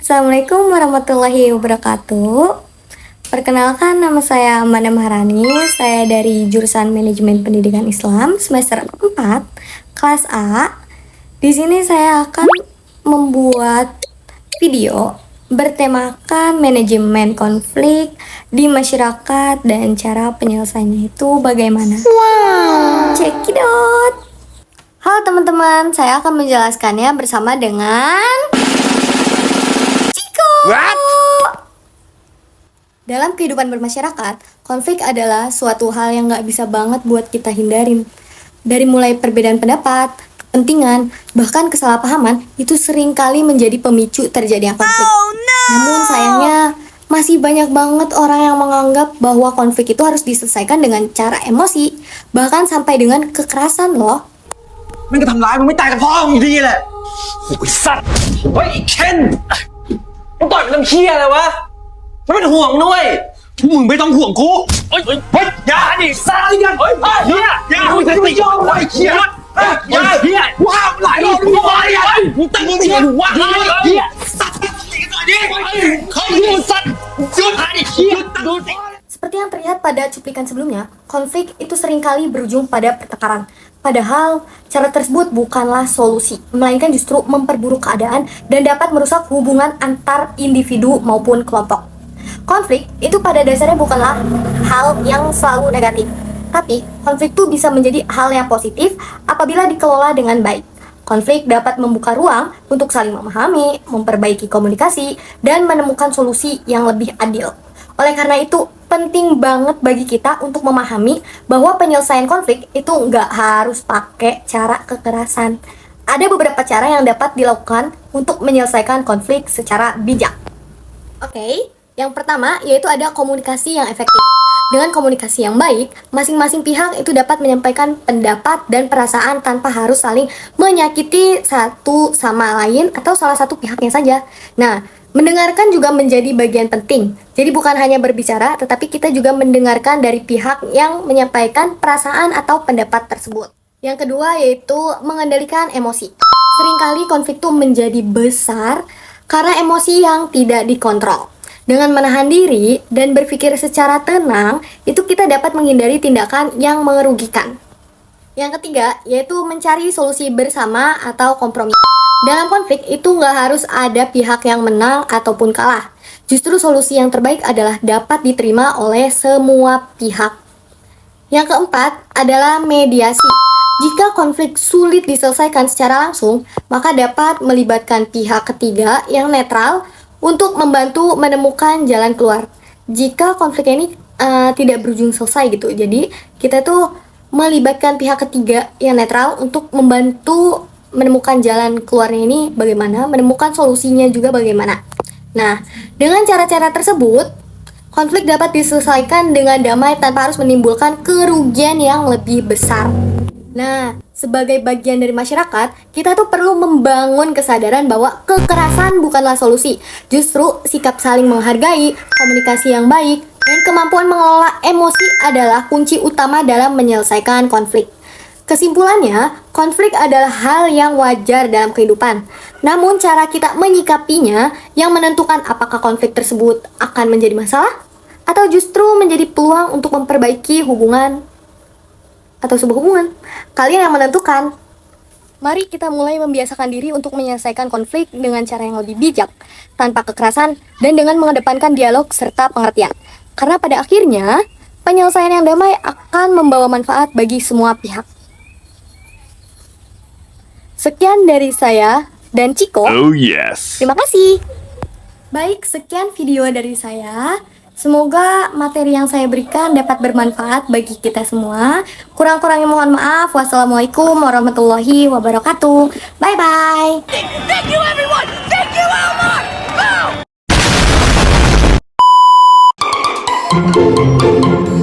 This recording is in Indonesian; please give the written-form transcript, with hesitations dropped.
Assalamualaikum warahmatullahi wabarakatuh. Perkenalkan, nama saya Amanda Maharani. Saya dari jurusan Manajemen Pendidikan Islam semester 4, kelas A. Di sini saya akan membuat video bertemakan manajemen konflik di masyarakat dan cara penyelesaiannya itu bagaimana. Wow, check it out. Halo teman-teman, saya akan menjelaskannya bersama dengan Ciko. What? Dalam kehidupan bermasyarakat, konflik adalah suatu hal yang gak bisa banget buat kita hindarin. Dari mulai perbedaan pendapat, kepentingan, bahkan kesalahpahaman, itu seringkali menjadi pemicu terjadinya konflik. Namun sayangnya, masih banyak banget orang yang menganggap bahwa konflik itu harus diselesaikan dengan cara emosi, bahkan sampai dengan kekerasan loh. มันก็ทำร้ายมึงไม่ตายกับพ่อมึงอยู่ดีแหละโอ้ยสัตว์เฮ้ยไอ้เคนมึงต่อยมันทำเหี้ยอะไรวะมันเป็นห่วงด้วยมึงไม่ต้องห่วงกูเฮ้ยอย่าดิสัตว์อย่าอย่ามึงจะไม่ยอมไอ้เหี้ยอย่าว้าวหลายรอบมึงมาอย่ามึงตั้งมึงเหี้ยหรือว่าเหี้ยสัตว์ตีกันหน่อยดิเขาดูสัตว์หยุดไอ้เหี้ยดูสิ Seperti yang terlihat pada cuplikan sebelumnya, konflik itu seringkali berujung pada pertengkaran. Padahal, cara tersebut bukanlah solusi, melainkan justru memperburuk keadaan dan dapat merusak hubungan antar individu maupun kelompok. Konflik itu pada dasarnya bukanlah hal yang selalu negatif, tapi konflik itu bisa menjadi hal yang positif apabila dikelola dengan baik. Konflik dapat membuka ruang untuk saling memahami, memperbaiki komunikasi, dan menemukan solusi yang lebih adil. Oleh karena itu, penting banget bagi kita untuk memahami bahwa penyelesaian konflik itu nggak harus pakai cara kekerasan. Ada beberapa cara yang dapat dilakukan untuk menyelesaikan konflik secara bijak. Oke, yang pertama yaitu ada komunikasi yang efektif. Dengan komunikasi yang baik, masing-masing pihak itu dapat menyampaikan pendapat dan perasaan tanpa harus saling menyakiti satu sama lain atau salah satu pihaknya saja. Nah, mendengarkan juga menjadi bagian penting. Jadi bukan hanya berbicara, tetapi kita juga mendengarkan dari pihak yang menyampaikan perasaan atau pendapat tersebut. Yang kedua yaitu mengendalikan emosi. Seringkali konflik itu menjadi besar karena emosi yang tidak dikontrol. Dengan menahan diri dan berpikir secara tenang, itu kita dapat menghindari tindakan yang merugikan. Yang ketiga yaitu mencari solusi bersama atau kompromi. Dalam konflik itu nggak harus ada pihak yang menang ataupun kalah. Justru solusi yang terbaik adalah dapat diterima oleh semua pihak. Yang keempat adalah mediasi. Jika konflik sulit diselesaikan secara langsung, maka dapat melibatkan pihak ketiga yang netral untuk membantu menemukan jalan keluar. Jika konflik ini tidak berujung selesai gitu, jadi kita tuh melibatkan pihak ketiga yang netral untuk membantu menemukan jalan keluarnya ini bagaimana, menemukan solusinya juga bagaimana. Nah, dengan cara-cara tersebut, konflik dapat diselesaikan dengan damai tanpa harus menimbulkan kerugian yang lebih besar. Nah, sebagai bagian dari masyarakat, kita tuh perlu membangun kesadaran bahwa kekerasan bukanlah solusi. Justru sikap saling menghargai, komunikasi yang baik, dan kemampuan mengelola emosi adalah kunci utama dalam menyelesaikan konflik. Kesimpulannya, konflik adalah hal yang wajar dalam kehidupan. Namun cara kita menyikapinya yang menentukan apakah konflik tersebut akan menjadi masalah atau justru menjadi peluang untuk memperbaiki hubungan atau sebuah hubungan. Kalian yang menentukan. Mari kita mulai membiasakan diri untuk menyelesaikan konflik dengan cara yang lebih bijak, tanpa kekerasan, dan dengan mengedepankan dialog serta pengertian. Karena pada akhirnya, penyelesaian yang damai akan membawa manfaat bagi semua pihak. Sekian dari saya dan Ciko. Oh yes. Terima kasih. Baik, sekian video dari saya. Semoga materi yang saya berikan dapat bermanfaat bagi kita semua. Kurang-kurangnya mohon maaf. Wassalamualaikum warahmatullahi wabarakatuh. Bye-bye. Thank you everyone! Thank you Elmar! Boom!